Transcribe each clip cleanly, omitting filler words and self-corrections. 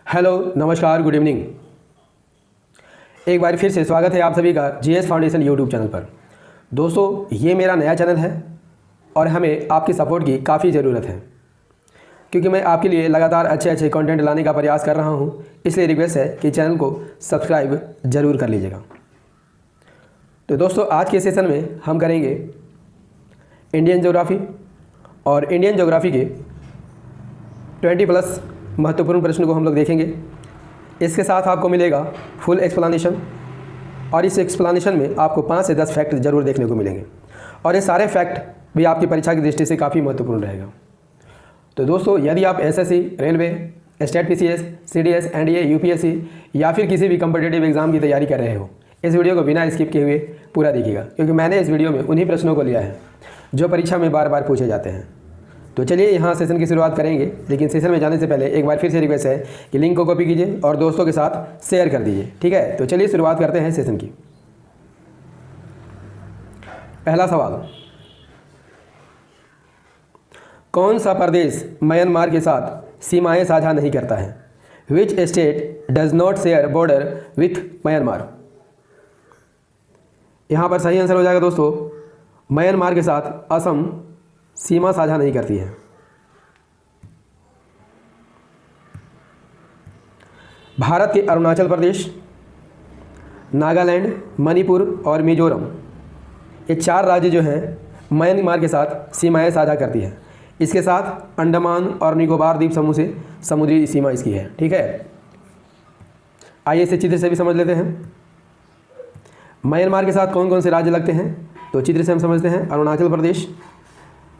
Hello, नमस्कार, good evening. एक बार फिर से स्वागत है आप सभी का जीएस फाउंडेशन यूट्यूब चैनल पर। दोस्तों, ये मेरा नया चैनल है और हमें आपकी सपोर्ट की काफ़ी ज़रूरत है, क्योंकि मैं आपके लिए लगातार अच्छे कंटेंट लाने का प्रयास कर रहा हूँ। इसलिए रिक्वेस्ट है कि चैनल को सब्सक्राइब ज़रूर कर लीजिएगा। तो दोस्तों, आज के सेशन में हम करेंगे इंडियन ज्योग्राफी और इंडियन ज्योग्राफी के 20+ महत्वपूर्ण प्रश्न को हम लोग देखेंगे। इसके साथ आपको मिलेगा फुल एक्सप्लेनेशन और इस एक्सप्लेनेशन में आपको 5 से 10 फैक्ट जरूर देखने को मिलेंगे और ये सारे फैक्ट भी आपकी परीक्षा की दृष्टि से काफ़ी महत्वपूर्ण रहेगा। तो दोस्तों, यदि आप SSC, railway, state PCS, CDS, NDA, UPSC या फिर किसी भी कॉम्पिटिटिव एग्जाम की तैयारी कर रहे हो, इस वीडियो को बिना स्किप किए हुए पूरा देखिएगा, क्योंकि मैंने इस वीडियो में उन्हीं प्रश्नों को लिया है जो परीक्षा में बार बार पूछे जाते हैं। तो चलिए यहाँ सेशन की शुरुआत करेंगे, लेकिन सेशन में जाने से पहले एक बार फिर से रिक्वेस्ट है कि लिंक को कॉपी कीजिए और दोस्तों के साथ शेयर कर दीजिए। ठीक है, तो चलिए शुरुआत करते हैं सेशन की। पहला सवाल, कौन सा प्रदेश म्यांमार के साथ सीमाएं साझा नहीं करता है? Which state does not share border with Myanmar? यहाँ पर सही आंसर हो जाएगा दोस्तों, म्यांमार के साथ असम सीमा साझा नहीं करती है। भारत के अरुणाचल प्रदेश, नागालैंड, मणिपुर और मिजोरम, ये 4 राज्य जो हैं म्यांमार के साथ सीमाएं साझा करती है। इसके साथ अंडमान और निकोबार द्वीप समूह से समुद्री सीमा इसकी है। ठीक है, आइए इसे चित्र से भी समझ लेते हैं। म्यांमार के साथ कौन कौन से राज्य लगते हैं, तो चित्र से हम समझते हैं। अरुणाचल प्रदेश,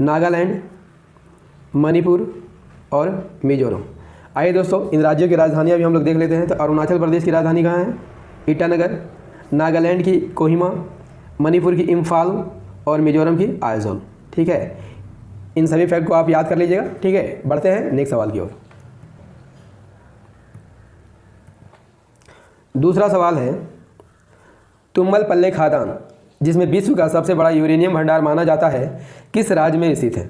नागालैंड, मणिपुर और मिजोरम। आइए दोस्तों, इन राज्यों की राजधानियां भी हम लोग देख लेते हैं। तो अरुणाचल प्रदेश की राजधानी कहाँ है? ईटानगर। नागालैंड की कोहिमा, मणिपुर की इम्फाल और मिजोरम की आइजोल। ठीक है, इन सभी फैक्ट को आप याद कर लीजिएगा। ठीक है, बढ़ते हैं नेक्स्ट सवाल की ओर। दूसरा सवाल है, तुम्बलपल्ले खादान, जिसमें विश्व का सबसे बड़ा यूरेनियम भंडार माना जाता है, किस राज्य में स्थित है?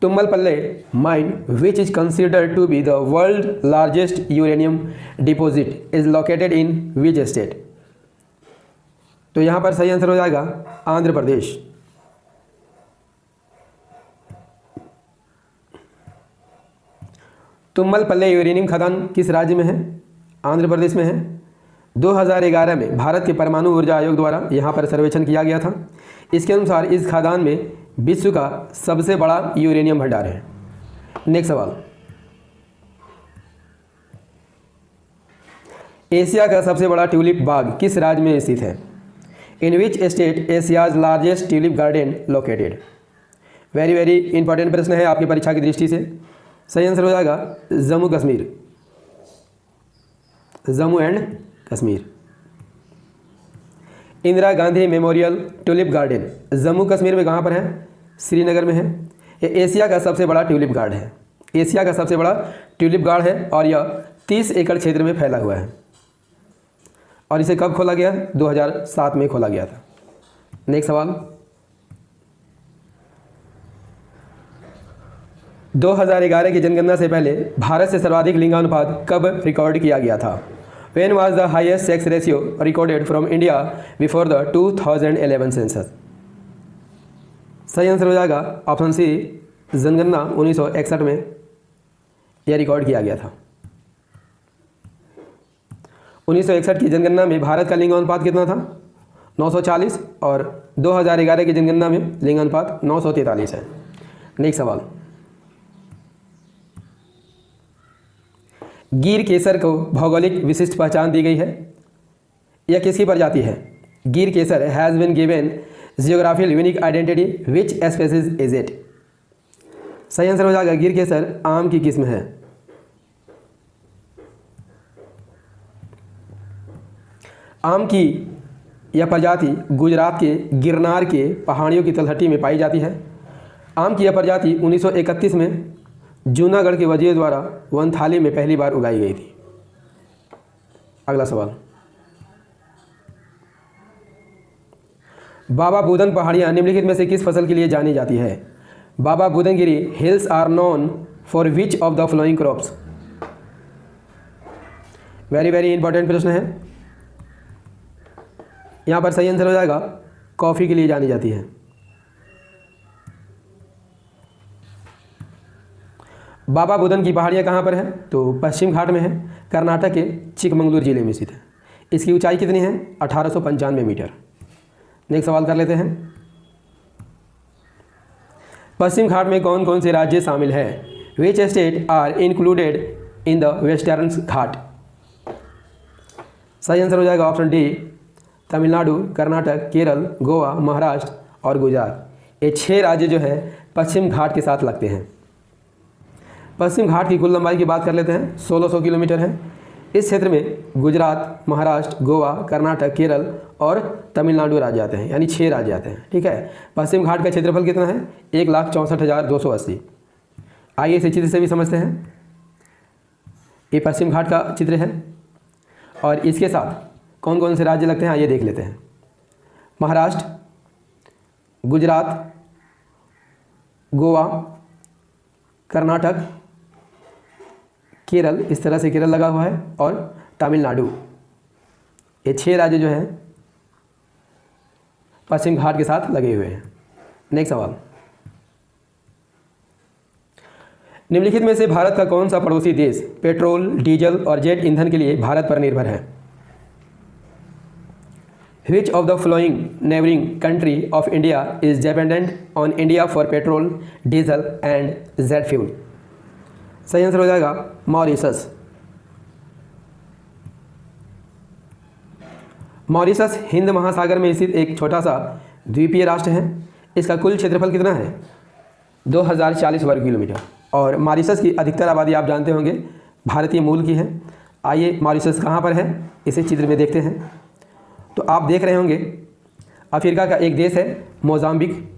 Tummalapalle mine, which is considered to be the world largest uranium deposit, is located in which state? तो यहाँ पर सही आंसर हो जाएगा आंध्र प्रदेश। तुम्बलपल्ले यूरेनियम खदान किस राज्य में है? आंध्र प्रदेश में है। 2011 में भारत के परमाणु ऊर्जा आयोग द्वारा यहाँ पर सर्वेक्षण किया गया था। इसके अनुसार इस खदान में विश्व का सबसे बड़ा यूरेनियम भंडार है। नेक्स्ट सवाल, एशिया का सबसे बड़ा ट्यूलिप बाग किस राज्य में स्थित है? In which state Asia's largest tulip garden located? Very important प्रश्न है आपकी परीक्षा की दृष्टि से। सही आंसर हो जाएगा Jammu Kashmir, Jammu and Kashmir. Indira Gandhi memorial tulip garden Jammu Kashmir में कहाँ पर है? श्रीनगर में है। ये एशिया का सबसे बड़ा ट्यूलिप गार्ड है। एशिया का सबसे बड़ा ट्यूलिप गार्ड है और यह 30 एकड़ क्षेत्र में फैला हुआ है। और इसे कब खोला गया? 2007 में खोला गया था। नेक्स्ट सवाल, 2011 की जनगणना से पहले भारत से सर्वाधिक लिंगानुपात कब रिकॉर्ड किया गया था? When was the highest sex ratio recorded from India before the 2011 census? सही आंसर हो जाएगा ऑप्शन सी, जनगणना 1961 में यह रिकॉर्ड किया गया था। 1961 की जनगणना में भारत का लिंगानुपात कितना था? 940 और 2011 की जनगणना में लिंगानुपात 943 है। नेक्स्ट सवाल, गिर केसर को भौगोलिक विशिष्ट पहचान दी गई है। यह किसकी प्रजाति है? Gir Kesar has been given geographical unique identity, which species is it? सही आंसर हो जाएगा गिर केसर आम की किस्म है। आम की यह प्रजाति गुजरात के गिरनार के पहाड़ियों की तलहटी में पाई जाती है। आम की यह प्रजाति 1931 में जूनागढ़ के वजीर द्वारा वनथाली में पहली बार उगाई गई थी। अगला सवाल, बाबा बुदन पहाड़ियाँ निम्नलिखित में से किस फसल के लिए जानी जाती है? Baba Budangiri hills are known for which of the following crops? Very very important प्रश्न है। यहाँ पर सही आंसर हो जाएगा कॉफ़ी के लिए जानी जाती है। बाबा बुदन की पहाड़ियाँ कहाँ पर है? तो पश्चिम घाट में है, कर्नाटक के चिकमंगलूर जिले में स्थित है। इसकी ऊंचाई कितनी है? 1895 मीटर। नेक्स्ट सवाल कर लेते हैं। पश्चिम घाट में कौन कौन से राज्य शामिल है? Which state are included in the western घाट? सही आंसर हो जाएगा ऑप्शन डी, तमिलनाडु, कर्नाटक, केरल, गोवा, महाराष्ट्र और गुजरात। ये 6 राज्य जो हैं पश्चिम घाट के साथ लगते हैं। पश्चिम घाट की कुल लंबाई की बात कर लेते हैं, 1600 किलोमीटर है। इस क्षेत्र में गुजरात, महाराष्ट्र, गोवा, कर्नाटक, केरल और तमिलनाडु राज्य आते हैं, यानी 6 राज्य आते हैं। ठीक है। पश्चिम घाट का क्षेत्रफल कितना है? 1,64,280। आइए इसे चित्र से भी समझते हैं। ये पश्चिम घाट का चित्र है और इसके साथ कौन कौन से राज्य लगते हैं आइए देख लेते हैं। महाराष्ट्र, गुजरात, गोवा, कर्नाटक, केरल, इस तरह से केरल लगा हुआ है, और तमिलनाडु। ये 6 राज्य जो हैं पश्चिम घाट के साथ लगे हुए हैं। नेक्स्ट सवाल, निम्नलिखित में से भारत का कौन सा पड़ोसी देश पेट्रोल, डीजल और जेट ईंधन के लिए भारत पर निर्भर है? Which of the following neighboring country of India is dependent on India for petrol, diesel and jet fuel? सही आंसर हो जाएगा मॉरिशस। मॉरिशस हिंद महासागर में स्थित एक छोटा सा द्वीपीय राष्ट्र है। इसका कुल क्षेत्रफल कितना है? 2040 वर्ग किलोमीटर। और मॉरिशस की अधिकतर आबादी आप जानते होंगे भारतीय मूल की है। आइए मॉरिशस कहाँ पर है इसे चित्र में देखते हैं। तो आप देख रहे होंगे अफ्रीका का एक देश है मोजाम्बिक।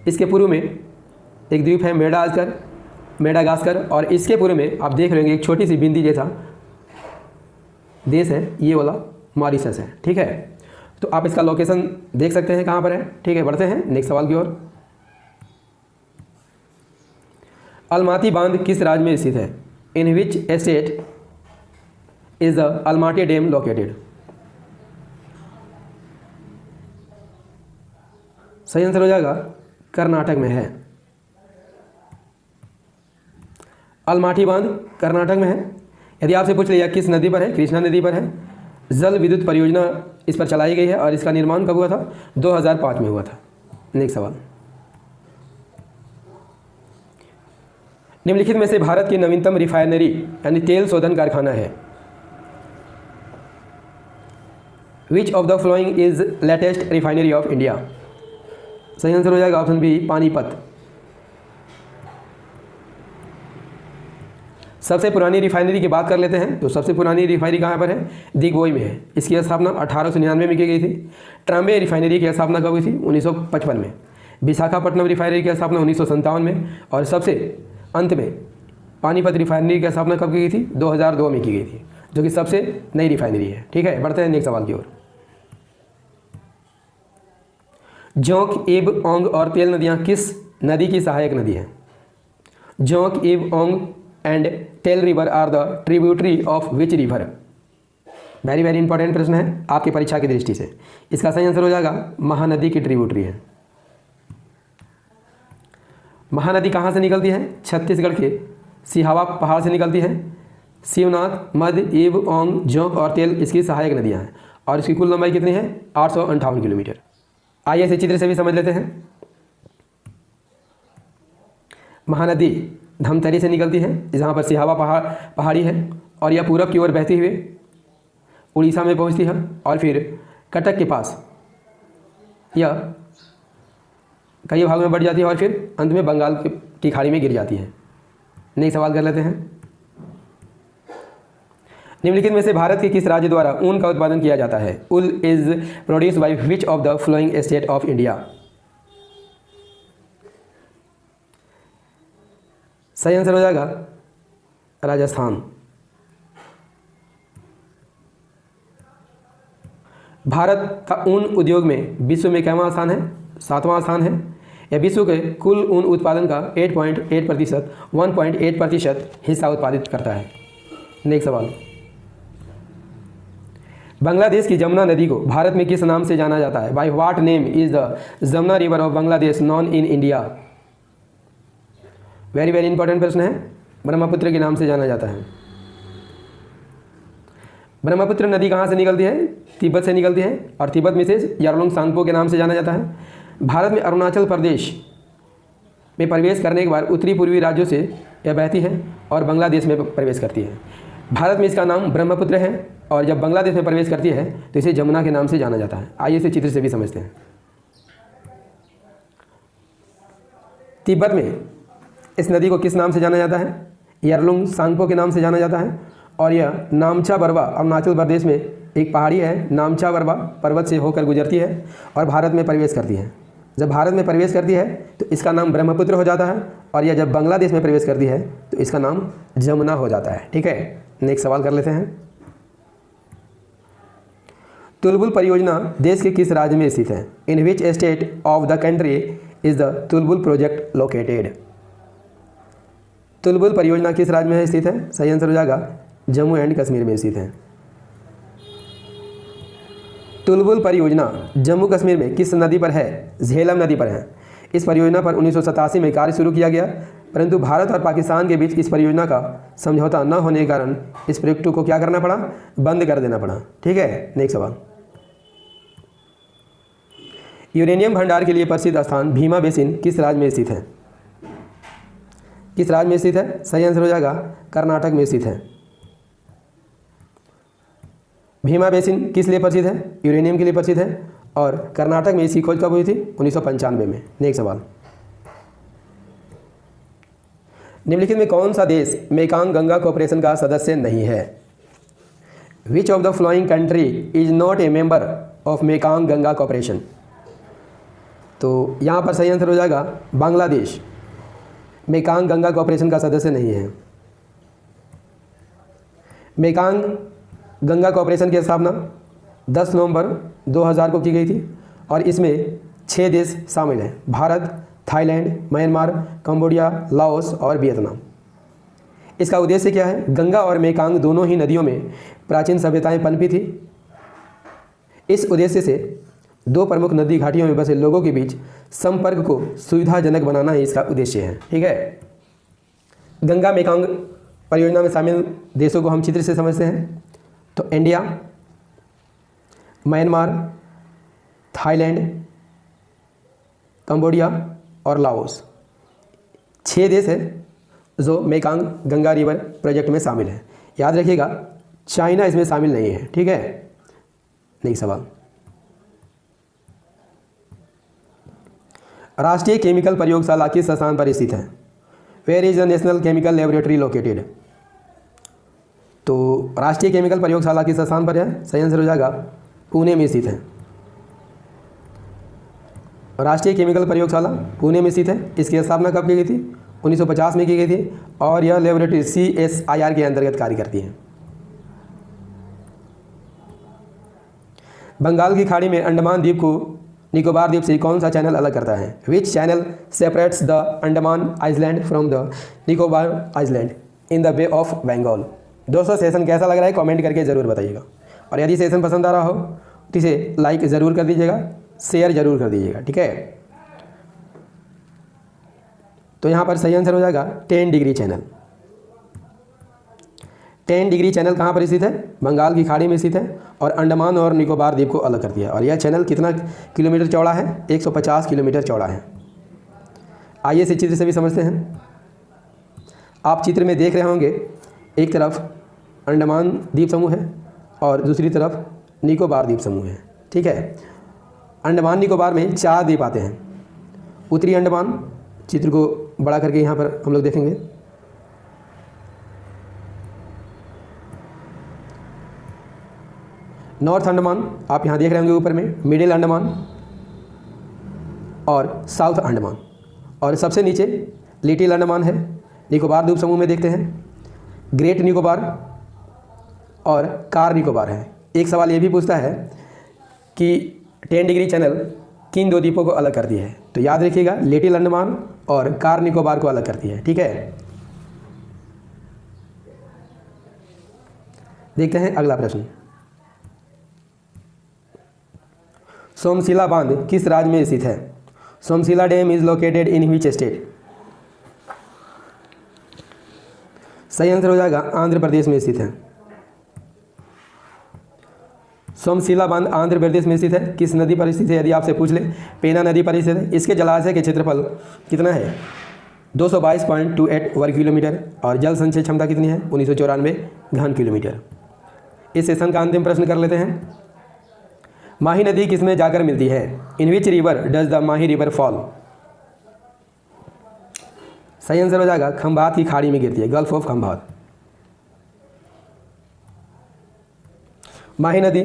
इसके पूर्व में एक द्वीप है मेडागास्कर, और इसके पूर्व में आप देख रहे होंगे एक छोटी सी बिंदी जैसा देश है, ये वाला मॉरिशस है। ठीक है। तो आप इसका लोकेशन देख सकते हैं कहाँ पर है। ठीक है, बढ़ते हैं नेक्स्ट सवाल की ओर। अलमाती बांध किस राज्य में स्थित है? In which state is the Almatti dam located? सही आंसर हो जाएगा कर्नाटक में है। अलमाटी बांध कर्नाटक में है। यदि आपसे पूछ लिया किस नदी पर है? कृष्णा नदी पर है। जल विद्युत परियोजना इस पर चलाई गई है और इसका निर्माण कब हुआ था? 2005 में हुआ था। नेक्स्ट सवाल, निम्नलिखित में से भारत की नवीनतम रिफाइनरी यानी तेल शोधन कारखाना है? विच of the following is latest refinery of India? सही आंसर हो जाएगा ऑप्शन बी, पानीपत। सबसे पुरानी रिफाइनरी की बात कर लेते हैं। तो सबसे पुरानी रिफाइनरी कहाँ पर है? दिग्बोई में है। इसकी स्थापना 1899 में की गई थी। ट्राम्बे रिफाइनरी की स्थापना कब हुई थी? 1955 में। विशाखापट्टनम रिफाइनरी की स्थापना 1957 में। और सबसे अंत में पानीपत रिफाइनरी की स्थापना कब की गई थी? 2002 में की गई थी, जो कि सबसे नई रिफाइनरी है। ठीक है, बढ़ते हैं नेक्स्ट सवाल की ओर। जोंक, इब, ओंग और तेल नदियाँ किस नदी की सहायक नदी हैं? Jonk, Ib, Ong and Tel river are the tributary of which river? Very very important प्रश्न है आपकी परीक्षा की दृष्टि से। इसका सही आंसर हो जाएगा महानदी की ट्रिब्यूटरी है। महानदी कहाँ से निकलती है? छत्तीसगढ़ के सिहावा पहाड़ से निकलती है। शिवनाथ, मध, इब, ओंग, जोंक और तेल इसकी सहायक नदियाँ हैं और इसकी कुल लंबाई कितनी है? 858 किलोमीटर। आइए इसे चित्र से भी समझ लेते हैं। महानदी धमतरी से निकलती है, जहाँ पर सिहावा पहाड़ी है, और यह पूरब की ओर बहती हुई उड़ीसा में पहुँचती है और फिर कटक के पास यह कई भागों में बढ़ जाती है और फिर अंत में बंगाल की खाड़ी में गिर जाती है। नेक्स्ट सवाल कर लेते हैं। निम्नलिखित में से भारत के किस राज्य द्वारा ऊन का उत्पादन किया जाता है? उल is produced by which of the flowing state of India? सही आंसर हो जाएगा राजस्थान। भारत का ऊन उद्योग में विश्व में कितवां स्थान है? 7वां स्थान है। यह विश्व के कुल ऊन उत्पादन का 1.8% हिस्सा उत्पादित करता है। नेक्स्ट सवाल, बांग्लादेश की जमुना नदी को भारत में किस नाम से जाना जाता है? By what name is the Jamuna river of Bangladesh non in India? Very very important प्रश्न है। ब्रह्मपुत्र के नाम से जाना जाता है। ब्रह्मपुत्र नदी कहाँ से निकलती है? तिब्बत से निकलती है और तिब्बत में से यारलुंग सांगपो के नाम से जाना जाता है। भारत में अरुणाचल प्रदेश में प्रवेश करने के बाद उत्तरी पूर्वी राज्यों से यह बहती है और बांग्लादेश में प्रवेश करती है। भारत में इसका नाम ब्रह्मपुत्र है और जब बांग्लादेश में प्रवेश करती है तो इसे जमुना के नाम से जाना जाता है। आइए इसे चित्र से भी समझते हैं। तिब्बत में इस नदी को किस नाम से जाना जाता है? यारलुंग सांगपो के नाम से जाना जाता है और यह नामचा बरवा अरुणाचल प्रदेश में एक पहाड़ी है, नामचा बरवा पर्वत से होकर गुजरती है और भारत में प्रवेश करती है। जब भारत में प्रवेश करती है तो इसका नाम ब्रह्मपुत्र हो जाता है और यह जब बांग्लादेश में प्रवेश करती है तो इसका नाम जमुना हो जाता है। ठीक है, नेक्स्ट सवाल कर लेते हैं। तुलबुल परियोजना देश के किस राज्य में स्थित है? In which state of the country is the Tulbul project located? Tulbul परियोजना किस राज्य में स्थित है? सही आंसर हो जाएगा जम्मू एंड कश्मीर में स्थित है। तुलबुल परियोजना जम्मू कश्मीर में किस नदी पर है? झेलम नदी पर है। इस परियोजना पर 1987 में कार्य शुरू किया गया, परंतु भारत और पाकिस्तान के बीच इस परियोजना का समझौता न होने के कारण इस प्रोजेक्ट को क्या करना पड़ा? बंद कर देना पड़ा। ठीक है, नेक्स्ट सवाल। यूरेनियम भंडार के लिए प्रसिद्ध स्थान भीमा बेसिन किस राज्य में स्थित है? किस राज्य में स्थित है? सही आंसर हो जाएगा कर्नाटक में स्थित है। भीमा बेसिन किस लिए प्रसिद्ध है? यूरेनियम के लिए प्रसिद्ध है और कर्नाटक में इसकी खोज कब हुई थी? 1995 में। नेक्स्ट सवाल। निम्नलिखित में कौन सा देश मेकांग गंगा कोऑपरेशन का सदस्य नहीं है? विच of the flowing country is not a member of Mekong Ganga cooperation? तो यहाँ पर सही आंसर हो जाएगा बांग्लादेश मेकांग गंगा कोऑपरेशन का सदस्य नहीं है। मेकांग गंगा कोऑपरेशन की स्थापना 10 नवंबर 2000 को की गई थी और इसमें 6 देश शामिल हैं: Bharat, Thailand, Myanmar, Cambodia, Laos और वियतनाम। इसका उद्देश्य क्या है? गंगा और मेकांग दोनों ही नदियों में प्राचीन सभ्यताएं पनपी थी। इस उद्देश्य से दो प्रमुख नदी घाटियों में बसे लोगों के बीच संपर्क को सुविधाजनक बनाना ही इसका उद्देश्य है। ठीक है, गंगा मेकांग परियोजना में शामिल देशों को हम चित्र से समझते हैं। तो इंडिया, म्यांमार, थाईलैंड, कंबोडिया और लाओस 6 देश हैं जो मेकांग गंगा रिवर प्रोजेक्ट में शामिल है। याद रखिएगा चाइना इसमें शामिल नहीं है। ठीक है, नेक्स्ट सवाल। राष्ट्रीय केमिकल प्रयोगशाला किस स्थान पर स्थित है? Where is the national chemical laboratory located? तो राष्ट्रीय केमिकल प्रयोगशाला किस स्थान पर है? सही आंसर हो जाएगा पुणे में स्थित है। राष्ट्रीय केमिकल प्रयोगशाला पुणे में स्थित है। इसकी स्थापना कब की गई थी? 1950 में की गई थी और यह लेबोरेटरी CSIR के अंतर्गत कार्य करती है। बंगाल की खाड़ी में अंडमान द्वीप को निकोबार द्वीप से कौन सा चैनल अलग करता है? Which channel separates the Andaman island from the Nicobar island in the bay of Bengal? दोस्तों सेशन कैसा लग रहा है कमेंट करके ज़रूर बताइएगा और यदि सेशन पसंद आ रहा हो तो इसे लाइक ज़रूर कर दीजिएगा, शेयर ज़रूर कर दीजिएगा। ठीक है, तो यहाँ पर सही आंसर हो जाएगा 10 डिग्री चैनल। 10 डिग्री चैनल कहाँ पर स्थित है? बंगाल की खाड़ी में स्थित है और अंडमान और निकोबार द्वीप को अलग करती है। और यह चैनल कितना किलोमीटर चौड़ा है? 150 किलोमीटर चौड़ा है। आइए इसे चित्र से भी समझते हैं। आप चित्र में देख रहे होंगे एक तरफ अंडमान द्वीप समूह है और दूसरी तरफ निकोबार द्वीप समूह है। ठीक है, अंडमान निकोबार में 4 द्वीप आते हैं। उत्तरी अंडमान, चित्र को बड़ा करके यहाँ पर हम लोग देखेंगे। नॉर्थ अंडमान आप यहाँ देख रहे होंगे ऊपर में, मिडिल अंडमान और साउथ अंडमान, और सबसे नीचे लिटिल अंडमान है। निकोबार द्वीप समूह में देखते हैं ग्रेट निकोबार और कार निकोबार है। एक सवाल ये भी पूछता है कि 10 डिग्री चैनल किन 2 द्वीपों को अलग करती है? तो याद रखिएगा लिटिल अंडमान और कार निकोबार को अलग करती है। ठीक है, देखते हैं अगला प्रश्न। सोमशिला बांध किस राज्य में स्थित है? Somasila dam is located in which state? सही आंसर हो जाएगा आंध्र प्रदेश में स्थित है। सोमशिला बांध आंध्र प्रदेश में स्थित है। किस नदी पर स्थित है यदि आपसे पूछ ले? पेना नदी पर स्थित है। इसके जलाशय के क्षेत्रफल कितना है? 222.28 वर्ग किलोमीटर और जल संचय क्षमता कितनी है? 1994 घन किलोमीटर। इस सेशन का अंतिम प्रश्न कर लेते हैं। माही नदी किसमें जाकर मिलती है? In which river does the Mahi river fall? सही आंसर हो जाएगा खंभात की खाड़ी में गिरती है, गल्फ ऑफ खंभात। माही नदी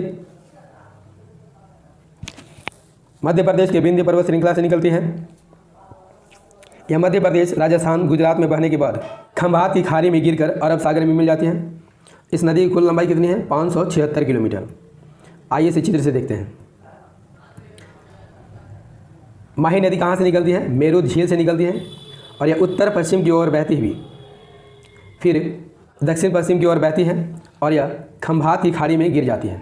मध्य प्रदेश के विंध्य पर्वत श्रृंखला से निकलती है। यह मध्य प्रदेश, राजस्थान, गुजरात में बहने के बाद खंभात की खाड़ी में गिरकर अरब सागर में मिल जाती है। इस नदी की कुल लंबाई कितनी है? 576 किलोमीटर। आइए इसे चित्र से देखते हैं। माही नदी कहाँ से निकलती है? मेरू झील से निकलती है और यह उत्तर पश्चिम की ओर बहती हुई फिर दक्षिण पश्चिम की ओर बहती है और यह खंभात की खाड़ी में गिर जाती है।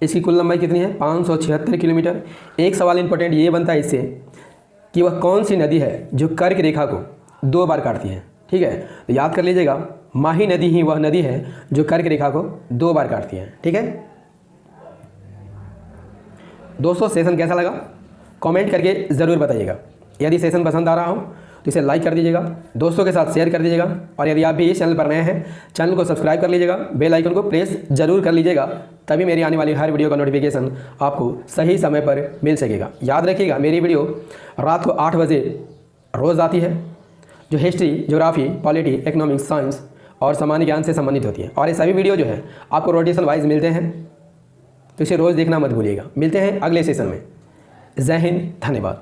इसकी कुल लंबाई कितनी है? 576 किलोमीटर। एक सवाल इंपॉर्टेंट ये बनता है इससे कि वह कौन सी नदी है जो कर्क रेखा को 2 बार काटती है। ठीक है, तो याद कर लीजिएगा, माही नदी ही वह नदी है जो कर्क रेखा को 2 बार काटती है। ठीक है दोस्तों, सेशन कैसा लगा कमेंट करके ज़रूर बताइएगा। यदि सेशन पसंद आ रहा हो तो इसे लाइक कर दीजिएगा, दोस्तों के साथ शेयर कर दीजिएगा और यदि आप भी इस चैनल पर नए हैं चैनल को सब्सक्राइब कर लीजिएगा, बेल आइकन को प्रेस जरूर कर लीजिएगा, तभी मेरी आने वाली हर वीडियो का नोटिफिकेशन आपको सही समय पर मिल सकेगा। याद रखिएगा मेरी वीडियो रात को 8 बजे रोज़ आती है, जो history, geography, polity, economics, science और सामान्य ज्ञान से संबंधित होती है। और ये सभी वीडियो जो है आपको रोटेशन वाइज मिलते हैं, तो इसे रोज़ देखना मत भूलिएगा। मिलते हैं अगले सेशन में। जय हिंद, धन्यवाद।